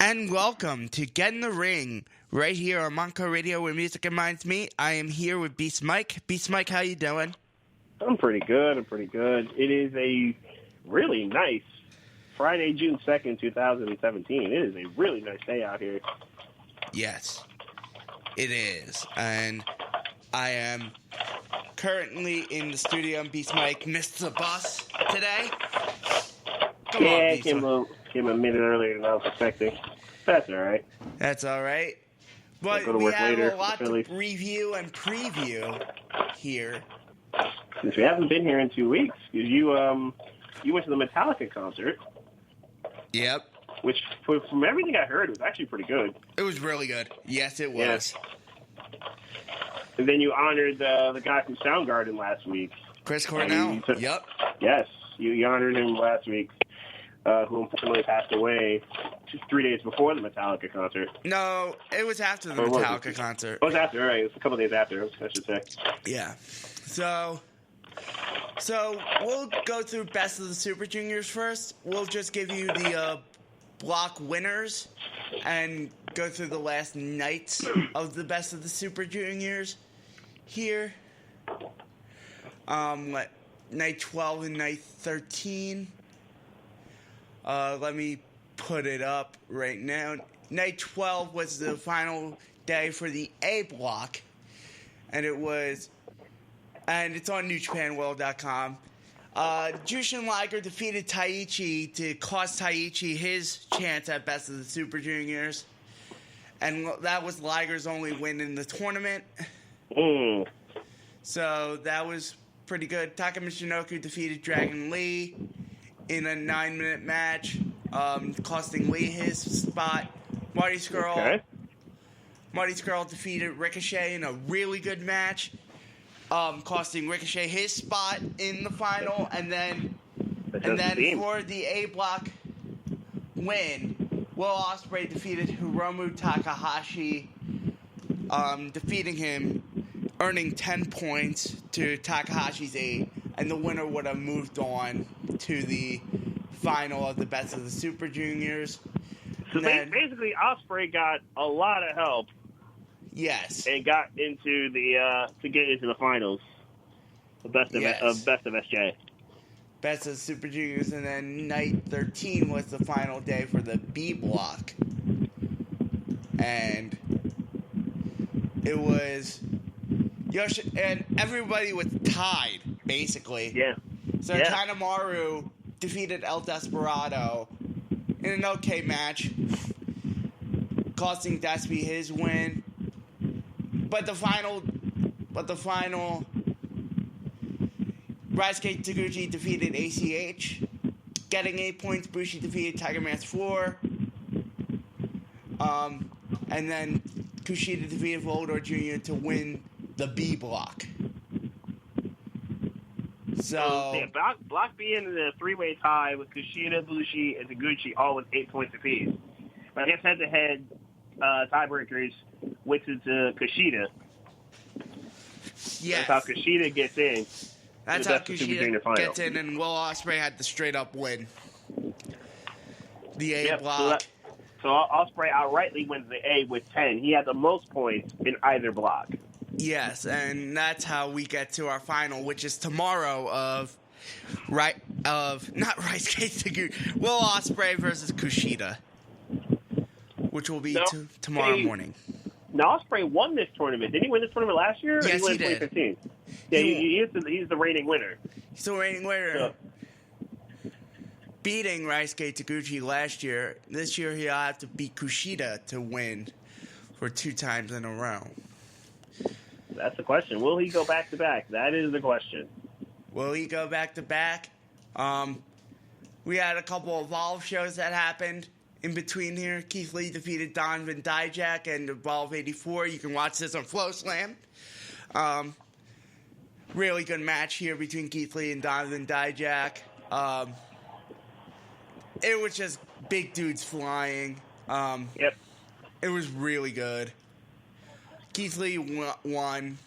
And welcome to Get in the Ring, right here on Monco Radio where music and minds meet. I am here with Beast Mike. Beast Mike, how you doing? I'm pretty good. It is a really nice Friday, June 2nd, 2017. It is a really nice day out here. Yes, it is. And I am currently in the studio, and Beast Mike missed the bus today. Come on, Beast Mike. Came a minute earlier than I was expecting. That's all right. That's all right. But we have a lot to review and preview here. Since we haven't been here in 2 weeks, because you went to the Metallica concert. Yep. Which, from everything I heard, was actually pretty good. It was really good. Yes, it was. Yeah. And then you honored the guy from Soundgarden last week. Chris Cornell. Yep. Yes, you honored him last week. Who unfortunately passed away just 3 days before the Metallica concert. No, it was after the Metallica concert. Oh, it was after, right. It was a couple days after, I should say. Yeah. So we'll go through Best of the Super Juniors first. We'll just give you the block winners and go through the last nights of the Best of the Super Juniors here. Night 12 and night 13. Let me put it up right now. Night 12 was the final day for the A block, and it's on NewJapanWorld.com. Jushin Liger defeated Taichi to cost Taichi his chance at Best of the Super Juniors, and that was Liger's only win in the tournament. So that was pretty good. Taka Michinoku defeated Dragon Lee in a 9-minute match, costing Lee his spot. Marty Scurll defeated Ricochet in a really good match, costing Ricochet his spot in the final. And then for the A block win, Will Ospreay defeated Hiromu Takahashi, defeating him, earning 10 points to Takahashi's 8. And the winner would have moved on to the final of the Best of the Super Juniors. So basically, Ospreay got a lot of help. Yes. And got into to get into the finals. The best of SJ. Best of the Super Juniors, and then night 13 was the final day for the B block. And it was and everybody was tied, basically. Yeah. So Kanemaru defeated El Desperado in an okay match, costing Despy his win. But the final, Ryusuke Taguchi defeated ACH, getting 8 points. Bushi defeated Tiger Mask 4. And then Kushida defeated Volador Jr. to win the B block. So block B in the three-way tie with Kushida, Bushi, and Taguchi, all with 8 points apiece. But I guess head-to-head tiebreakers went to Kushida. Yes. That's how Kushida gets in. That's how Kushida gets in, and Will Ospreay had the straight-up win. The A block. So Ospreay outrightly wins the A with 10. He had the most points in either block. Yes, and that's how we get to our final, which is tomorrow not Ryusuke Taguchi, Will Ospreay versus Kushida, which will be tomorrow morning. Now, Ospreay won this tournament. Didn't he win this tournament last year? Yes, he did. 2015? Yeah, he's the reigning winner. He's the reigning winner. So. Beating Ryusuke Taguchi last year. This year he'll have to beat Kushida to win for 2 times in a row. That's the question. Will he go back-to-back? That is the question. Will he go back-to-back? We had a couple of Evolve shows that happened in between here. Keith Lee defeated Donovan Dijak and Evolve 84. You can watch this on FloSlam. Really good match here between Keith Lee and Donovan Dijak. It was just big dudes flying. Yep. It was really good. Keith Lee won.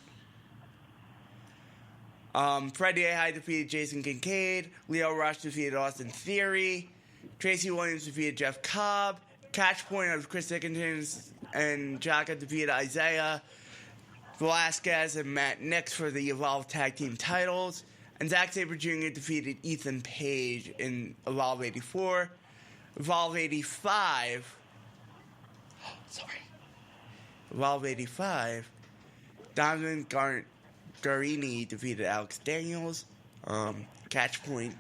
Freddie Ahai defeated Jason Kincaid. Leo Rush defeated Austin Theory. Tracy Williams defeated Jeff Cobb. catch point of Chris Dickinson and Jaka defeated Isaiah Velasquez and Matt Nix for the Evolve Tag Team titles. And Zack Sabre Jr. defeated Ethan Page in Evolve 84. Evolve 85. Evolve 85. Donovan Garini defeated Alex Daniels. Catch Point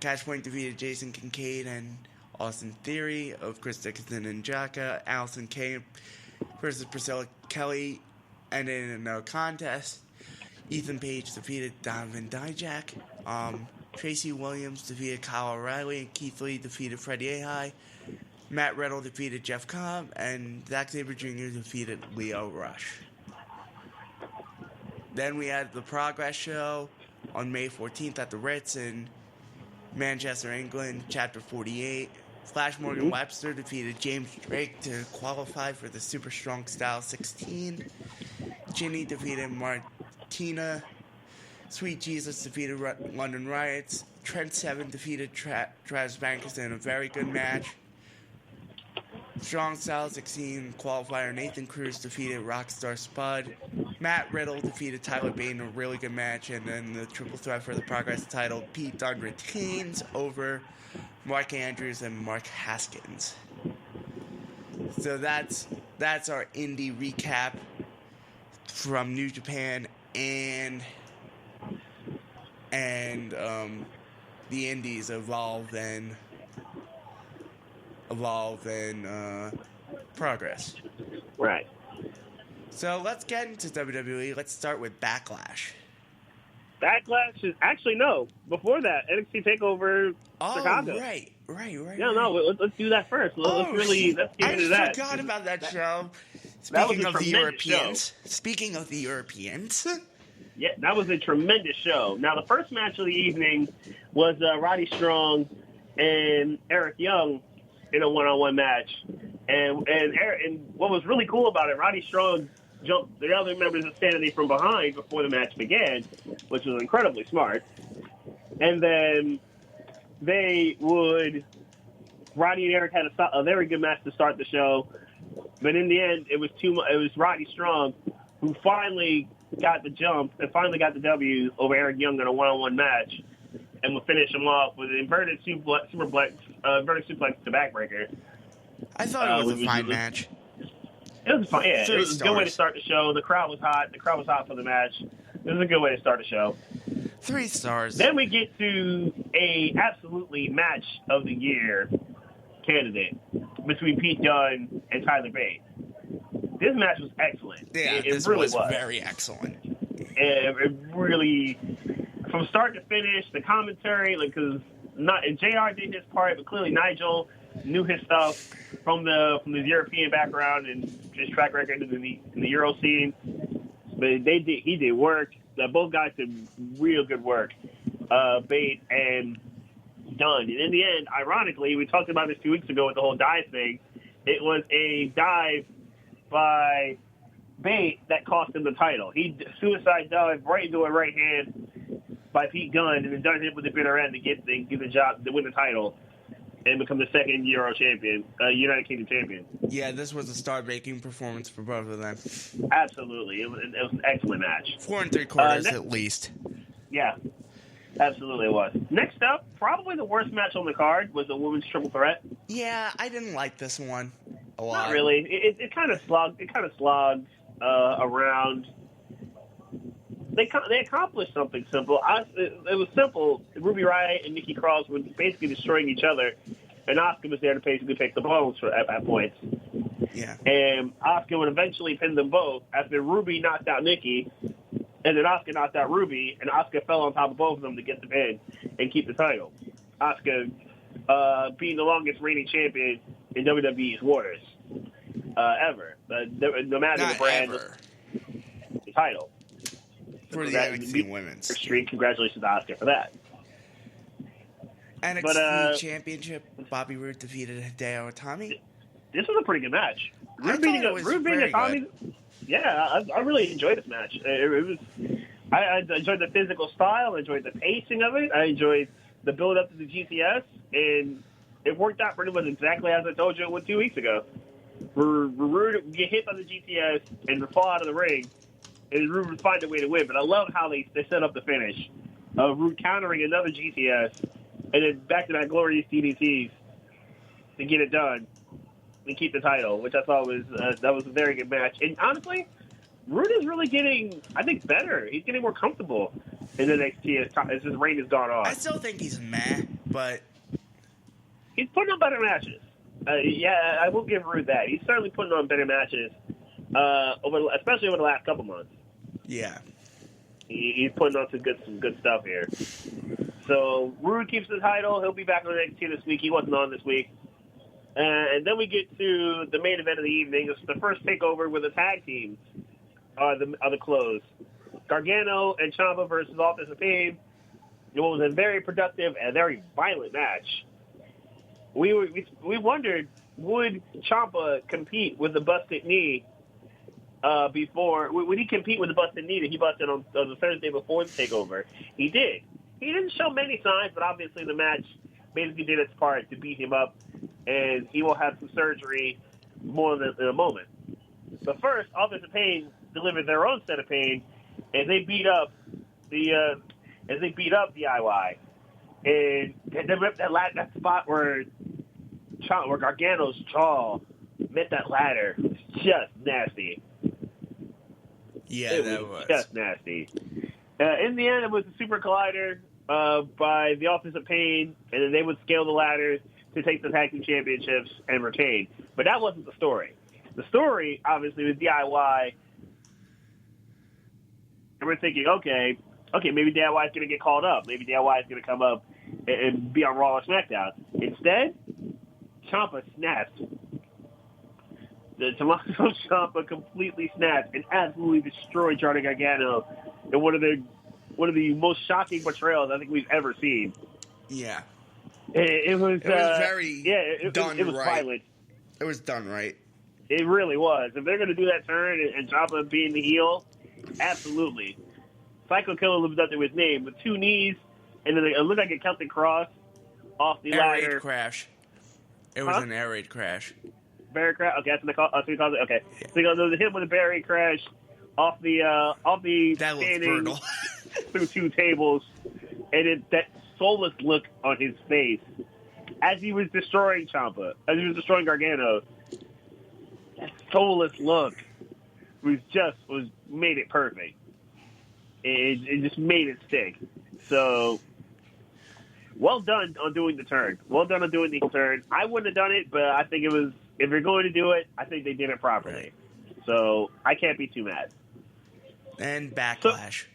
defeated Jason Kincaid and Austin Theory of Chris Dickinson and Jaka. Allison Kay versus Priscilla Kelly ended in a no contest. Ethan Page defeated Donovan Dijak. Tracy Williams defeated Kyle O'Reilly, and Keith Lee defeated Freddie Ahai. Matt Riddle defeated Jeff Cobb, and Zack Sabre Jr. defeated Leo Rush. Then we had the Progress Show on May 14th at the Ritz in Manchester, England, Chapter 48. Flash Morgan Webster defeated James Drake to qualify for the Super Strong Style 16. Ginny defeated Martina. Sweet Jesus defeated London Riots. Trent Seven defeated Travis Banks in a very good match. Strong Style 16 qualifier Nathan Cruz defeated Rockstar Spud. Matt Riddle defeated Tyler Bate in a really good match. And then the triple threat for the Progress title, Pete Dunne retains over Mark Andrews and Mark Haskins. So that's our indie recap from New Japan and the indies Evolve and Progress. Right. So let's get into WWE. Let's start with Backlash. Backlash is actually no. Before that, NXT Takeover Chicago. Right. Yeah, no. Let's do that first. Let's get into that. I forgot about that show. That was Speaking a of the tremendous Europeans. Speaking of the Europeans. Yeah, that was a tremendous show. Now, the first match of the evening was Roddy Strong and Eric Young in a one-on-one match. And what was really cool about it, Roddy Strong jumped the other members of Sanity from behind before the match began, which was incredibly smart. And then Roddy and Eric had a very good match to start the show. But in the end, it was Roddy Strong who finally got the jump and finally got the W over Eric Young in a one-on-one match, and will finish him off with an inverted suplex to backbreaker. I thought it was a fine match. It was fun. Yeah, it was a good way to start the show. The crowd was hot. The crowd was hot for the match. It was a good way to start the show. 3 stars. Then we get to a absolutely match of the year candidate between Pete Dunne and Tyler Bate. This match was excellent. Yeah, it really was very excellent. It really, from start to finish, the commentary, JR did his part, but clearly Nigel knew his stuff from his European background and his track record in the Euro scene. But he did work. Both guys did real good work, Bate and Dunne. And in the end, ironically, we talked about this 2 weeks ago with the whole dive thing. It was a dive by Bate that cost him the title. He suicide dive right into a right hand by Pete Dunne, and then Dunne hit with the bitter end to get the job to win the title and become the second Euro champion, United Kingdom champion. Yeah, this was a star-making performance for both of them. Absolutely, it was an excellent match. 4 3/4 at least. Yeah, absolutely it was. Next up, probably the worst match on the card was the women's triple threat. Yeah, I didn't like this one a lot. Not really. It kind of slogged. Around. They accomplished something simple. It was simple. Ruby Riott and Nikki Cross were basically destroying each other, and Asuka was there to basically pick the bones at points. Yeah. And Asuka would eventually pin them both after Ruby knocked out Nikki, and then Asuka knocked out Ruby, and Asuka fell on top of both of them to get the pin and keep the title. Asuka being the longest reigning champion in WWE's waters ever. No matter the brand, the title. For the NXT Women's. Street. Congratulations to Asuka for that. NXT Championship, Bobby Roode defeated Hideo Itami. This was a pretty good match. Roode beating Itami. Yeah, I really enjoyed this match. I enjoyed the physical style. I enjoyed the pacing of it. I enjoyed the build up to the GTS, and it worked out pretty much exactly as I told you it would 2 weeks ago. Rude would get hit by the GTS and fall out of the ring, and Rude would find a way to win. But I love how they set up the finish of Rude countering another GTS, and then back to that glorious DDTs to get it done and keep the title, which I thought was that was a very good match. And honestly, Rude is really getting, I think, better. He's getting more comfortable in the NXT as his reign has gone on. I still think he's meh, but he's putting on better matches. Yeah, I will give Rude that. He's certainly putting on better matches, especially over the last couple months. Yeah. He's putting on some good stuff here. So Rude keeps the title. He'll be back on NXT this week. He wasn't on this week. And then we get to the main event of the evening. It's the first takeover with the tag teams are the close. Gargano and Ciampa versus Authors of Pain. It was a very productive and very violent match. We wondered, would Ciampa compete with the busted knee before? Would he compete with the busted knee that he busted on the Thursday before the takeover? He did. He didn't show many signs, but obviously the match basically did its part to beat him up, and he will have some surgery more in a moment. But first, Authors of Pain delivered their own set of pain, and they beat up DIY, and they ripped that spot where Gargano's jaw met that ladder. It was just nasty. Yeah, that was just nasty. In the end, it was a super collider by the Authors of Pain, and then they would scale the ladders to take the tag team championships and retain. But that wasn't the story. The story, obviously, was DIY. And we're thinking, okay, maybe DIY is going to get called up. Maybe DIY is going to come up and be on Raw or SmackDown. Instead, Ciampa snapped. Tommaso Ciampa completely snapped and absolutely destroyed Johnny Gargano in one of the most shocking portrayals I think we've ever seen. Yeah. It was very done it was right. violent. It was done right. It really was. If they're going to do that turn and Ciampa being the heel, absolutely. Psycho Killer lives up to his name with 2 knees, and then it looked like a Celtic cross off the ladder. Air raid crash. It was an air raid crash. Bear crash. Okay, that's what he calls it. Okay, so there was a hit with a bear raid crash off the that was standing brutal. through 2 tables, and that soulless look on his face as he was destroying Ciampa, as he was destroying Gargano. That soulless look made it perfect. It just made it stick. So, well done on doing the turn. Well done on doing the turn. I wouldn't have done it, but I think it was, if you're going to do it, I think they did it properly. So, I can't be too mad. And Backlash.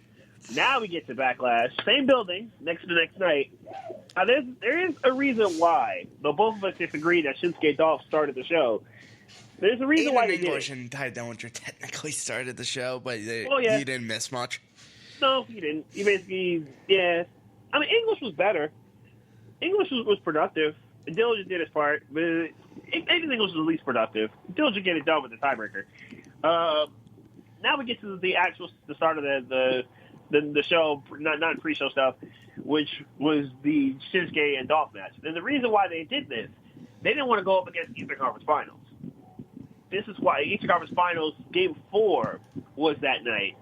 So, now we get to Backlash. Same building, next to the next night. Now, there is a reason why, though both of us disagree that Shinsuke Dolph started the show. There's a reason why he did it. English and Ty Dillinger technically started the show, but he didn't miss much. No, he didn't. He basically, yeah. I mean, English was better. English was productive. Dillinger did his part, but I think English was the least productive. Dillinger get it done with the tiebreaker. Now we get to the start of the show, not pre-show stuff, which was the Shinsuke and Dolph match. And the reason why they did this, they didn't want to go up against Eastern Conference Finals. This is why Eastern Conference Finals Game 4 was that night.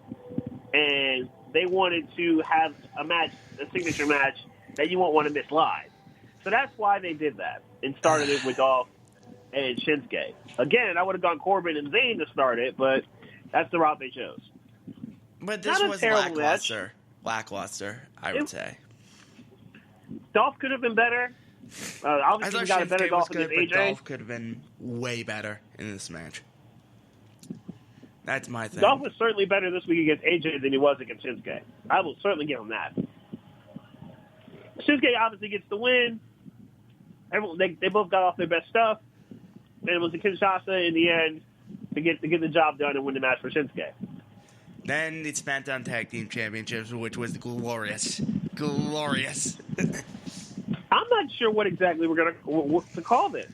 And they wanted to have a signature match that you won't want to miss live. So that's why they did that and started it with Dolph and Shinsuke. Again, I would have gone Corbin and Zayn to start it, but that's the route they chose. But this was lackluster. Lackluster, I would say. Dolph could have been better. Obviously, we got a better Dolph against AJ. But Dolph could have been way better in this match. That's my thing. Dolph was certainly better this week against AJ than he was against Shinsuke. I will certainly give him that. Shinsuke obviously gets the win. They both got off their best stuff. And it was a Kinshasa in the end to get the job done and win the match for Shinsuke. Then the SmackDown Tag Team Championships, which was glorious. Glorious. I'm not sure what exactly we're what to call this.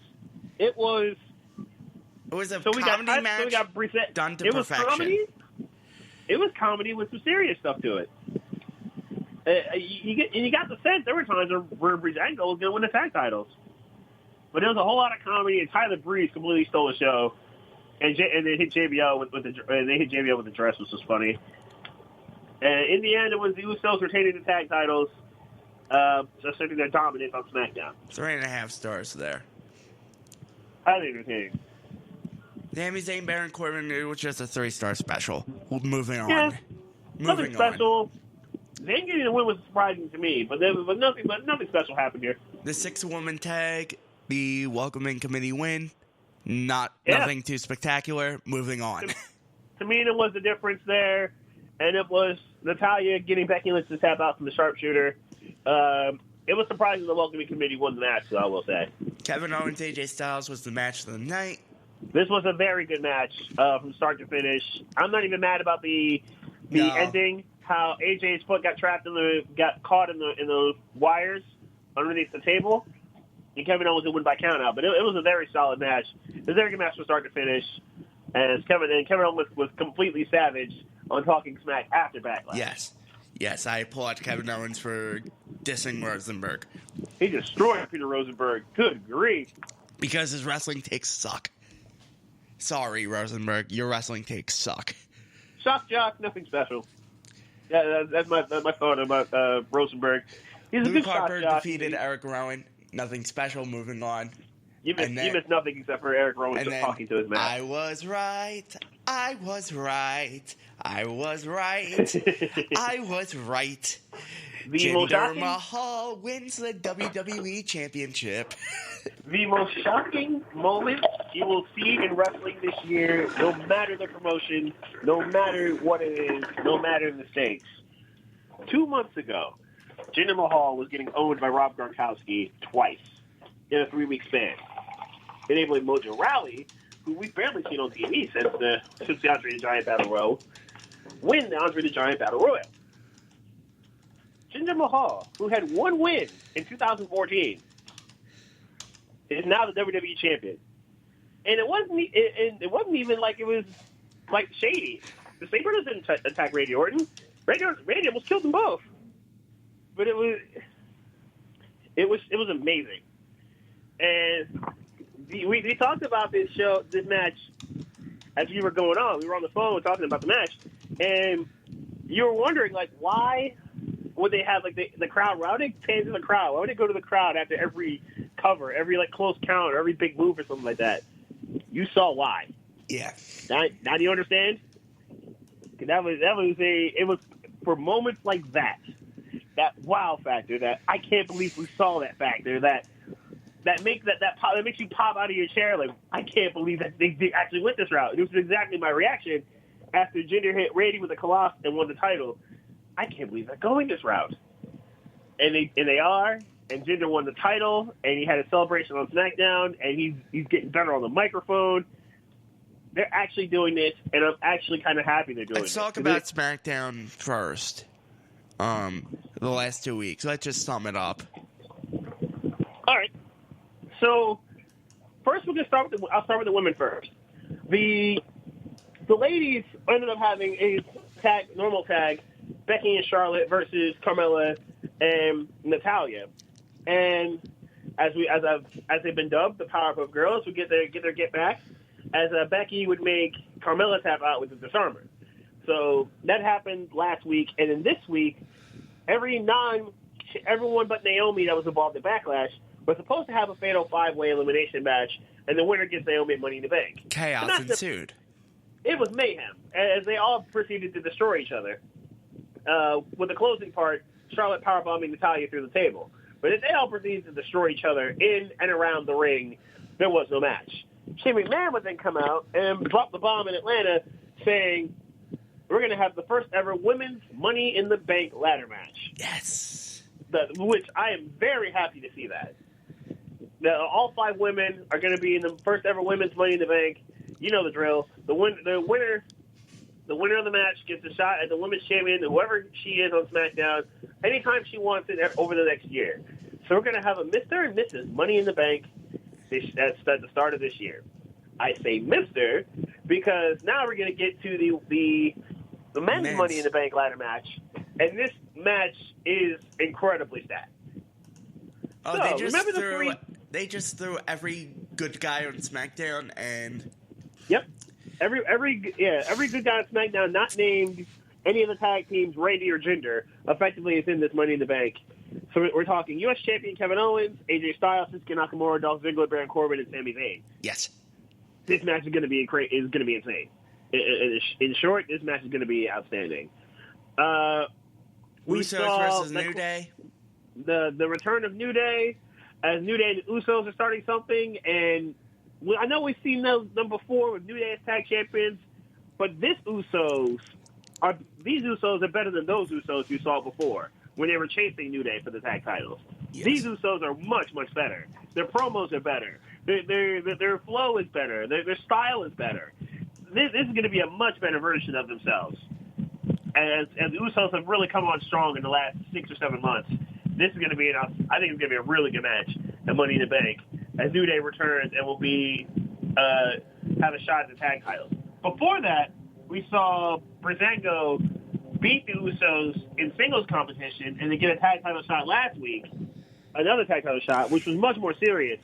It was a comedy match so we got Brissett. Done to perfection. It was comedy with some serious stuff to it. You got the sense there were times where Breezango was going to win the tag titles. But there was a whole lot of comedy, and Tyler Breeze completely stole the show. And they hit JBL with the dress, which was funny. And in the end, it was the Usos retaining the tag titles, asserting their dominance on SmackDown. 3.5 stars there. Highly entertaining. Sami Zayn, Baron Corbin, it was just a 3-star special. Moving on. Yeah, nothing Moving special. Zayn getting the win was surprising to me, but nothing special happened here. The 6-woman tag, the welcoming committee win. Nothing too spectacular. Moving on. Tamina was the difference there, and it was Natalya getting Becky Lynch to tap out from the sharpshooter. It was surprising the welcoming committee won the match, so I will say. Kevin Owens, AJ Styles was the match of the night. This was a very good match from start to finish. I'm not even mad about the ending. How AJ's foot got caught in the wires underneath the table. And Kevin Owens would win by count out, but it was a very solid match. It was a very good match from start to finish. And Kevin Owens was completely savage on talking smack after Backlash. Yes, I applaud Kevin Owens for dissing Rosenberg. He destroyed Peter Rosenberg. Good grief. Because his wrestling takes suck. Sorry, Rosenberg, your wrestling takes suck. Shock jock, nothing special. Yeah, that's my thought about Rosenberg. He's a Luke good shock Harper jock. defeated Eric Rowan. Nothing special. Moving on. You missed nothing except for Eric Rowan talking to his man. I was right. I was right. I was right. I was right. Jinder Mahal wins the WWE Championship. The most shocking moment you will see in wrestling this year, no matter the promotion, no matter what it is, no matter the stakes. 2 months ago, Jinder Mahal was getting owned by Rob Gronkowski twice in a 3-week span, enabling Mojo Rawley, who we've barely seen on TV since the Andre the Giant Battle Royal, win the Andre the Giant Battle Royal. Jinder Mahal, who had 1 win in 2014, is now the WWE champion. And it wasn't even like it was like shady. The Saint Brothers didn't attack Randy Orton. Randy almost killed them both. But it was amazing. And we talked about this match as we were going on. We were on the phone talking about the match, and you were wondering like why would they have like the crowd? Why would they pan to the crowd? Why would they go to the crowd after every cover, every like close count, or every big move or something like that? You saw why. Yeah. Now do you understand? It was for moments like that wow factor, that I can't believe we saw that factor, that makes that makes you pop out of your chair like I can't believe that they actually went this route. It was exactly my reaction after Jinder hit Randy with the Colossus and won the title. I can't believe they're going this route, and they are. And Jinder won the title, and he had a celebration on SmackDown, and he's getting better on the microphone. They're actually doing this, and I'm actually kind of happy they're doing it. Let's talk about SmackDown first. The last 2 weeks. Let's just sum it up. All right. So first, I'll start with the women first. The ladies ended up having a normal tag, Becky and Charlotte versus Carmella and Natalya. And as they've been dubbed, the Powerpuff Girls would get their get back, as Becky would make Carmella tap out with the disarmer. So that happened last week, and then this week, everyone but Naomi that was involved in Backlash was supposed to have a fatal 5-way elimination match, and the winner gets Naomi Money in the Bank. Chaos ensued. It was mayhem, as they all proceeded to destroy each other. With the closing part, Charlotte powerbombing Natalya through the table. But if they all proceeded to destroy each other in and around the ring, there was no match. Shane McMahon would then come out and drop the bomb in Atlanta saying, we're going to have the first ever women's Money in the Bank ladder match. Yes. Which I am very happy to see that. Now, all 5 women are going to be in the first ever women's Money in the Bank. You know the drill. The winner of the match gets a shot at the women's champion, whoever she is on SmackDown, anytime she wants it over the next year. So we're going to have a Mr. and Mrs. Money in the Bank at the start of this year. I say Mr. because now we're going to get to the men's Money in the Bank ladder match, and this match is incredibly stacked. Oh, so, they just remember threw they just threw every good guy on SmackDown and. Yep. Every good guy on SmackDown, not named any of the tag teams, Randy or Jinder, effectively is in this Money in the Bank. So we're talking U.S. Champion Kevin Owens, AJ Styles, Shinsuke Nakamura, Dolph Ziggler, Baron Corbin, and Sami Zayn. Yes. This match is going to be insane. In short, this match is going to be outstanding. We Usos saw versus New Day. The return of New Day, as New Day and the Usos are starting something, and I know we've seen them before with New Day as tag champions, but these Usos are better than those Usos you saw before when they were chasing New Day for the tag titles. Yes. These Usos are much, much better. Their promos are better. Their flow is better. Their style is better. This is going to be a much better version of themselves. As the Usos have really come on strong in the last 6 or 7 months, this is going to be I think it's going to be a really good match at Money in the Bank as New Day returns and will be have a shot at the tag titles. Before that, we saw Breezango beat the Usos in singles competition and they get a tag title shot last week, another tag title shot, which was much more serious,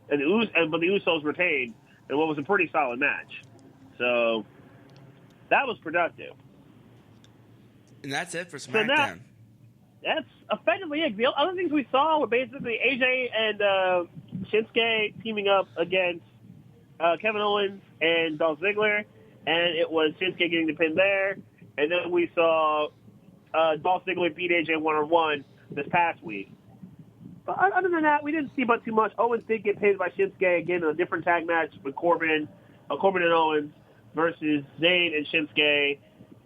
but the Usos retained in what was a pretty solid match. So that was productive. And that's it for SmackDown. So that's effectively it. The other things we saw were basically AJ and Shinsuke teaming up against Kevin Owens and Dolph Ziggler, and it was Shinsuke getting the pin there. And then we saw Dolph Ziggler beat AJ one-on-one this past week. But other than that, we didn't see much too much. Owens did get pinned by Shinsuke again in a different tag match with Corbin and Owens versus Zayn and Shinsuke.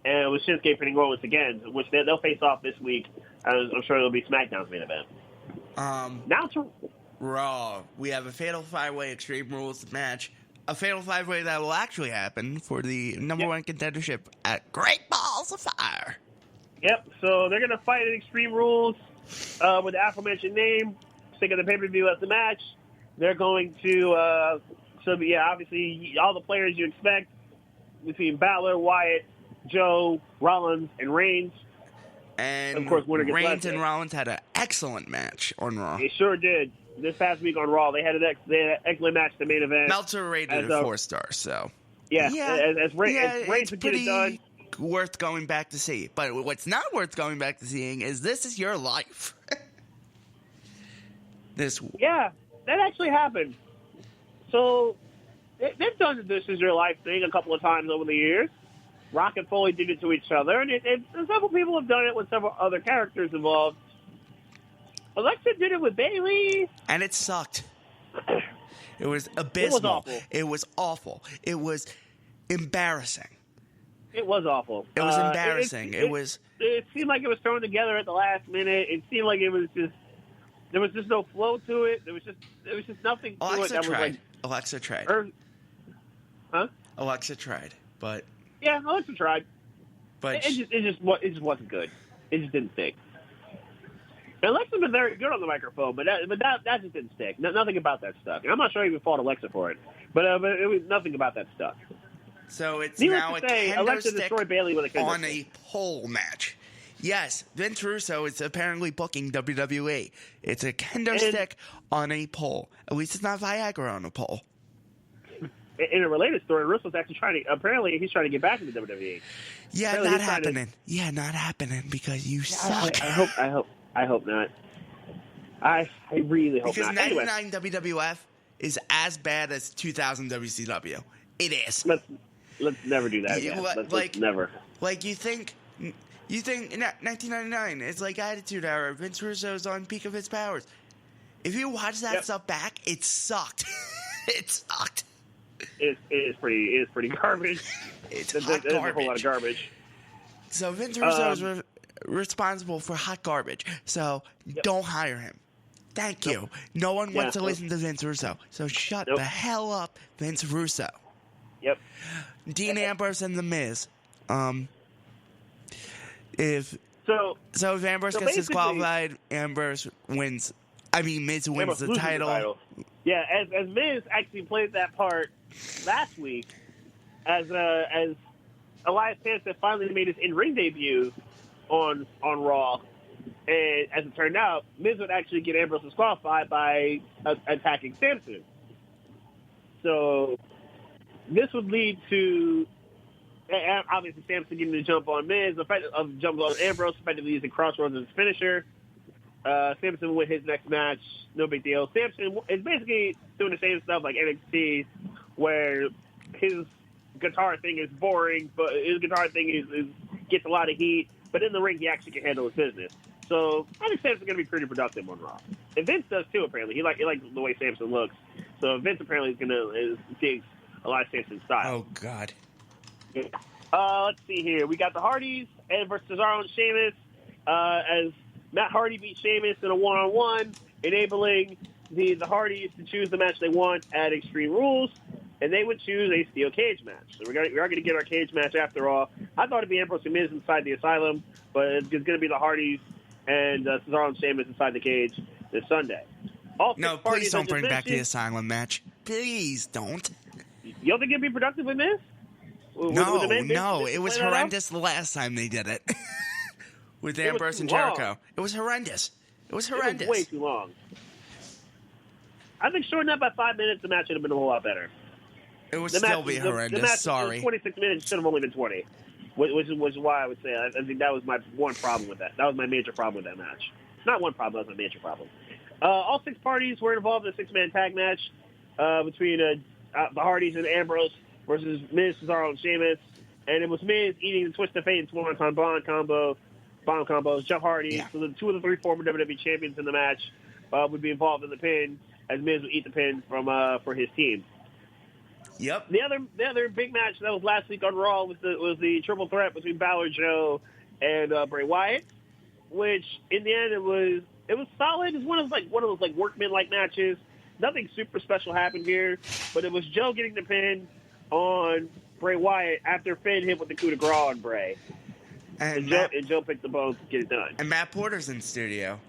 And with Shinsuke pinning Owens again, which they'll face off this week. I'm sure it'll be SmackDown's main event. Now to Raw. We have a Fatal 5-Way Extreme Rules match. A Fatal 5-Way that will actually happen for the number one contendership at Great Balls of Fire. Yep, so they're going to fight at Extreme Rules with the aforementioned name. Stick of the pay-per-view as the match. They're going to, obviously, all the players you expect between Balor, Wyatt, Joe, Rollins, and Reigns. And of course, Reigns and Rollins had an excellent match on Raw. They sure did. This past week on Raw, they had an excellent match to the main event. Meltzer rated it 4 stars, so. As Reigns would get it done. Worth going back to see. But what's not worth going back to seeing is This Is Your Life. Yeah, that actually happened. So, they've done the This Is Your Life thing a couple of times over the years. Rock and Foley did it to each other, and several people have done it with several other characters involved. Alexa did it with Bayley. And it sucked. It was abysmal. It was awful. It was embarrassing. It was awful. It was embarrassing. It seemed like it was thrown together at the last minute. It seemed like it was just there was just no flow to it. There was just nothing to it. Alexa tried. Alexa tried, but yeah, Alexa tried. But it just wasn't good. It just didn't stick. Alexa's been very good on the microphone, but that just didn't stick. Nothing about that stuck. And I'm not sure I even fault Alexa for it, but it was nothing about that stuck. So it's Needless now to a say, kendo Alexa stick destroyed Bayley with a kendo on stick. a pole match. Yes, Vince Russo is apparently booking WWE. It's a kendo stick on a pole. At least it's not Viagra on a pole. In a related story, Russo's actually apparently he's trying to get back into WWE. Yeah, apparently not happening. Yeah, not happening because you suck. I hope not. I really hope because not. Because 99 WWF is as bad as 2000 WCW. It is. Let's never do that again. Let's never. Like you think 1999 is like Attitude Era. Vince Russo's on peak of his powers. If you watch that stuff back, it sucked. It sucked. It is pretty garbage. It's There's hot garbage. a whole lot of garbage. So Vince Russo is responsible for hot garbage. So don't hire him. Thank you. No one wants to listen to Vince Russo. So shut the hell up, Vince Russo. Yep. Dean Ambrose and The Miz. If Ambrose gets disqualified, Ambrose wins. I mean, Miz wins the title. Yeah, as Miz actually played that part last week, as Elias Sampson finally made his in-ring debut on Raw, And as it turned out, Miz would actually get Ambrose disqualified by attacking Samson. So this would lead to obviously Samson getting the jump on Miz, jump on Ambrose, effectively using Crossroads as his finisher. Samson win his next match, no big deal. Samson is basically doing the same stuff like NXT, where his guitar thing is boring, but his guitar thing is gets a lot of heat. But in the ring, he actually can handle his business. So I think Samson's going to be pretty productive on Raw. And Vince does too, apparently. He likes the way Samson looks. So Vince apparently digs a lot of Samson's style. Oh, God. Let's see here. We got the Hardys versus Cesaro and Sheamus. As Matt Hardy beat Sheamus in a one-on-one, enabling the Hardys to choose the match they want at Extreme Rules. And they would choose a steel cage match. So we are going to get our cage match after all. I thought it'd be Ambrose and Miz inside the Asylum, but it's going to be the Hardys and Cesaro and Sheamus inside the cage this Sunday. No, please don't bring back the Asylum match. Please don't. You don't think it'd be productive with Miz? No, it was horrendous the last time they did it. With Ambrose and Jericho. It was horrendous. It was way too long. I think shorten that by 5 minutes, the match would have been a whole lot better. It would still be horrendous. The match, Sorry. 26 minutes should have only been 20, which is why I would say I think that was my one problem with that. That was my major problem with that match. Not one problem, that was my major problem. All 6 parties were involved in a 6-man tag match between the Hardys and Ambrose versus Miz, Cesaro, and Sheamus. And it was Miz eating the Twist of Fate and Swanton Bomb combos. Jeff Hardy, so the 2 of the 3 former WWE champions in the match would be involved in the pin, as Miz would eat the pin for his team. Yep. The other big match that was last week on Raw was the triple threat between Balor, Joe, and Bray Wyatt, which in the end it was solid. It's one of those workman-like matches. Nothing super special happened here, but it was Joe getting the pin on Bray Wyatt after Finn hit with the coup de grace on Bray. And Joe picked the bone to get it done. And Matt Porter's in studio.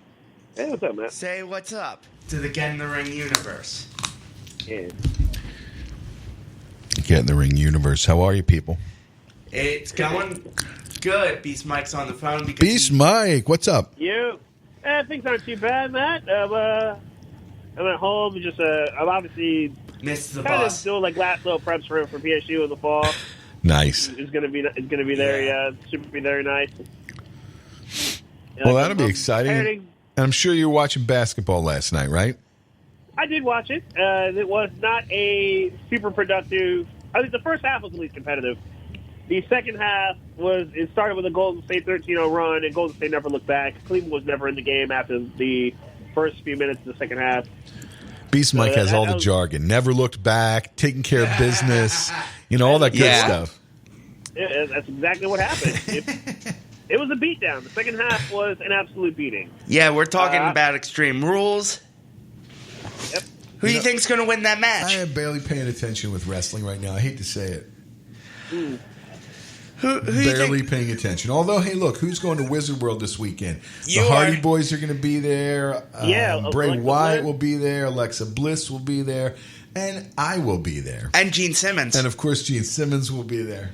Hey, what's up, Matt? Say what's up to the Get in the Ring universe. Yeah. Get in the Ring universe. How are you, people? It's going good. Beast Mike's on the phone. Beast Mike, what's up? You? Things aren't too bad, Matt. I'm at home. Just I'm obviously missed the kind bus. of doing last little preps for PSU in the fall. Nice. It's gonna be there. Yeah, should be very nice. Well, that'll be exciting. And I'm sure you were watching basketball last night, right? I did watch it. It was not a super productive. I think the first half was at least competitive. The second half it started with a Golden State 13-0 run, and Golden State never looked back. Cleveland was never in the game after the first few minutes of the second half. Beast Mike has all the jargon. Never looked back, taking care of business, all that good stuff. Yeah, that's exactly what happened. It was a beatdown. The second half was an absolute beating. Yeah, we're talking about Extreme Rules. Yep. Who do you think's going to win that match? I am barely paying attention with wrestling right now. I hate to say it. Who barely paying attention. Although, hey, look, who's going to Wizard World this weekend? The Hardy Boys are going to be there. Bray Alexa Wyatt Bliss will be there. Alexa Bliss will be there. And I will be there. And Gene Simmons. And, of course, Gene Simmons will be there.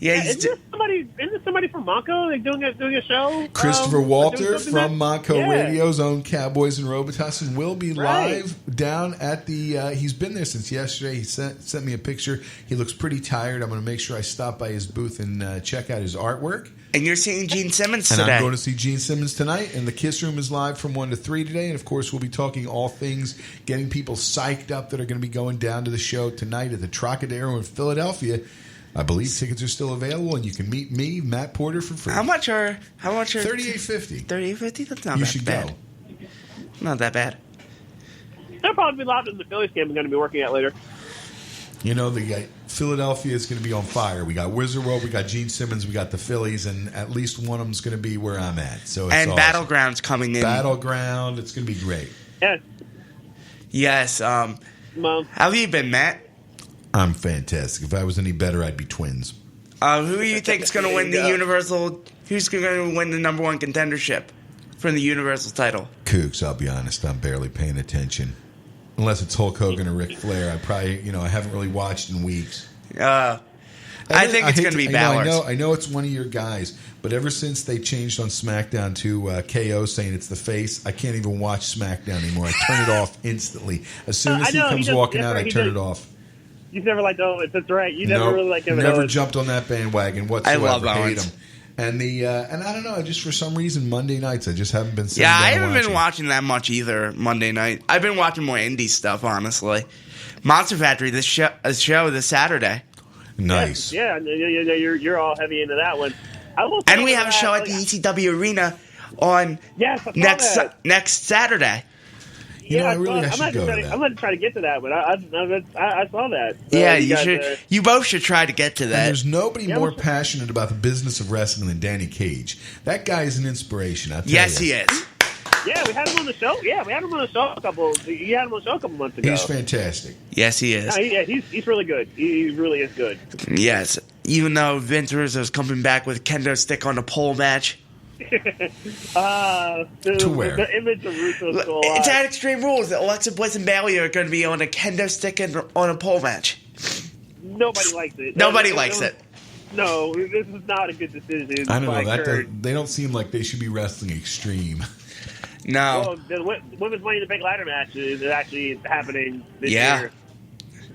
Yeah, isn't somebody from Monco doing a show? Christopher Walter from Monco Radio's own Cowboys and Robitussin will be live down at the. He's been there since yesterday. He sent me a picture. He looks pretty tired. I'm going to make sure I stop by his booth and check out his artwork. And you're seeing Gene Simmons today. And I'm going to see Gene Simmons tonight. And the Kiss Room is live from 1 to 3 today. And, of course, we'll be talking all things, getting people psyched up that are going to be going down to the show tonight at the Trocadero in Philadelphia. I believe tickets are still available, and you can meet me, Matt Porter, for free. How much are $38.50? $38.50? That's not you that should bad. Go. Not that bad. There'll probably be a lot in the Phillies game we're going to be working at later. Philadelphia is going to be on fire. We got Wizard World, we got Gene Simmons, we got the Phillies, and at least one of them is going to be where I'm at. So and awesome. Battleground's coming in. Battleground, it's going to be great. Yes. How have you been, Matt? I'm fantastic. If I was any better, I'd be twins. Who do you think is going to win the Universal? Who's going to win the number one contendership for the Universal title? Kooks, I'll be honest. I'm barely paying attention. Unless it's Hulk Hogan or Ric Flair. I probably, I haven't really watched in weeks. I think it's going to be Balor. I know it's one of your guys, but ever since they changed on SmackDown to KO saying it's the face, I can't even watch SmackDown anymore. I turn it off instantly. As soon as he comes walking out, I turn it off. You've never liked Owens. That's right. You never really liked Kevin Never Owens. jumped on that bandwagon whatsoever. I love hate Owens. him. And and I don't know, just for some reason Monday nights I just haven't been sitting Yeah, down I haven't watching. been watching that much either Monday night. I've been watching more indie stuff, honestly. Monster Factory, this show this Saturday. Nice. Yeah, you're all heavy into that one. And we have a show at the ECW Arena on next Saturday. I should go to that. I'm going to try to get to that, but I saw that. Yeah, you should. You both should try to get to that. And there's nobody more passionate about the business of wrestling than Danny Cage. That guy is an inspiration. I tell yes, you. he is. Yeah, we had him on the show. You had him on the show a couple months ago. He's fantastic. Yes, he is. No, he's really good. He really is good. Yes, even though Vince Russo's coming back with a kendo stick on a pole match. To where? The image of Russo's still alive. It's at Extreme Rules that Alexa Bliss and Bayley are going to be on a kendo stick and on a pole match. Nobody likes it. Nobody likes it. No, this is not a good decision. I don't know. They don't seem like they should be wrestling extreme. No. Well, the women's Money in the Bank ladder match is actually happening this year.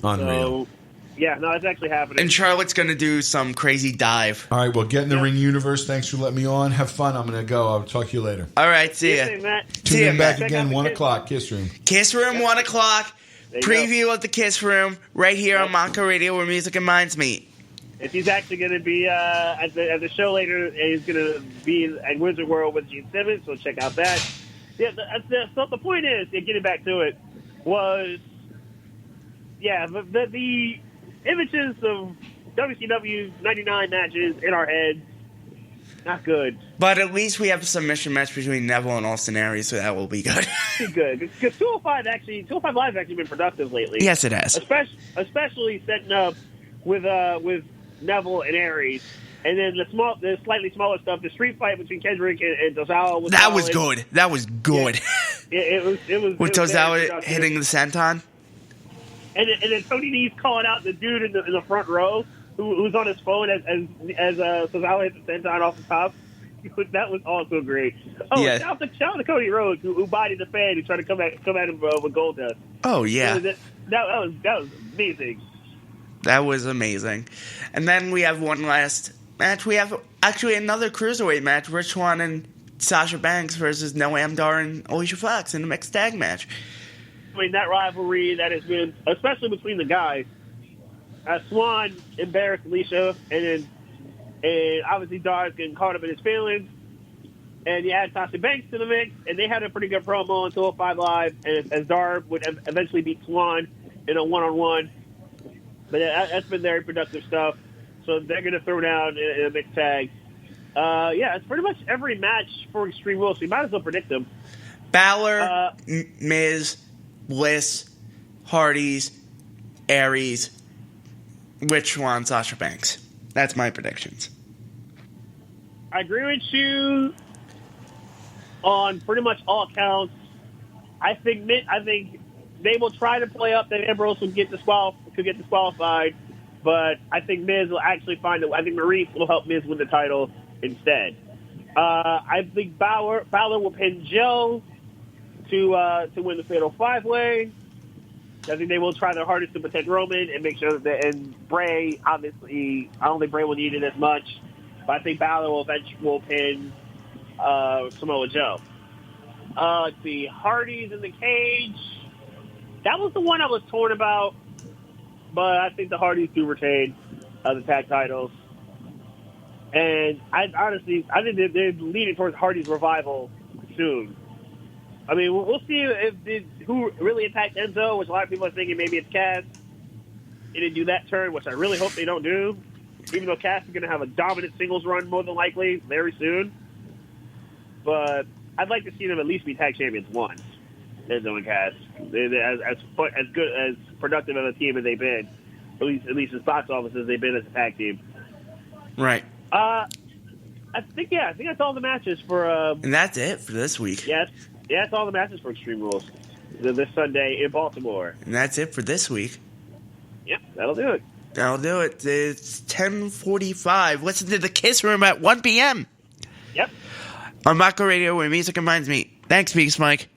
Unreal. So, yeah, no, it's actually happening. And Charlotte's going to do some crazy dive. All right, well, get in the ring universe. Thanks for letting me on. Have fun. I'm going to go. I'll talk to you later. All right, see ya. Tune in back again, 1 o'clock, Kiss Room. Kiss Room, 1 o'clock. Preview of the Kiss Room right here on Monco Radio where music and minds meet. If he's actually going to be at the show later, he's going to be at Wizard World with Gene Simmons, so check out that. Yeah, so the point is, getting back to it, was, the images of WCW 99 matches in our head, not good. But at least we have a submission match between Neville and Austin Aries, so that will be good. Good, because 205 Live has actually been productive lately. Yes, it has. Especially setting up with Neville and Aries. And then the slightly smaller stuff, the street fight between Kendrick and Tozawa was good. That was good. Yeah. It was with Tozawa hitting the senton. And then Tony Nese calling out the dude in the front row who's on his phone as Tozawa hits the senton off the top. That was also great. Oh, yeah. Shout out to Cody Rhodes who bodied the fan who tried to come at him with Goldust. Oh yeah, that was amazing. That was amazing. And then we have one last match. We have actually another cruiserweight match: Rich Swann and Sasha Banks versus Noam Dar and Alicia Fox in a mixed tag match. I mean, that rivalry that has been, especially between the guys. Swan embarrassed Alicia, and obviously Dar's getting caught up in his feelings. And you add Sasha Banks to the mix, and they had a pretty good promo on 205 Live, and as Dar would eventually beat Swan in a one-on-one. But that's been very productive stuff. So they're going to throw down in a mixed tag. It's pretty much every match for Extreme Rules, so you might as well predict them. Balor, Miz, Bliss, Hardys, Aries, Rich Swann, Sasha Banks. That's my predictions. I agree with you on pretty much all counts. I think they will try to play up that Ambrose could get disqualified, but I think Miz will actually find it. I think Maurice will help Miz win the title instead. I think Balor will pin Joe to win the Fatal 5-Way. I think they will try their hardest to protect Roman and make sure that, and Bray, obviously, I don't think Bray will need it as much, but I think Balor will eventually pin Samoa Joe. Let's see, Hardy's in the cage. That was the one I was torn about, but I think the Hardys do retain the tag titles. And I think they're leaning towards Hardy's revival soon. I mean, we'll see who really attacked Enzo, which a lot of people are thinking maybe it's Cass. They didn't do that turn, which I really hope they don't do, even though Cass is going to have a dominant singles run more than likely very soon. But I'd like to see them at least be tag champions once, Enzo and Cass. As good, as productive of a team as they've been, at least as box office as they've been as a tag team. Right. I think that's all the matches for. And that's it for this week. Yeah, that's all the matches for Extreme Rules this Sunday in Baltimore. And that's it for this week. Yep, that'll do it. I'll do it. It's 10:45. Listen to the Kiss Room at 1 p.m. Yep. On Mako Radio, where music reminds me. Thanks, Beast Mike.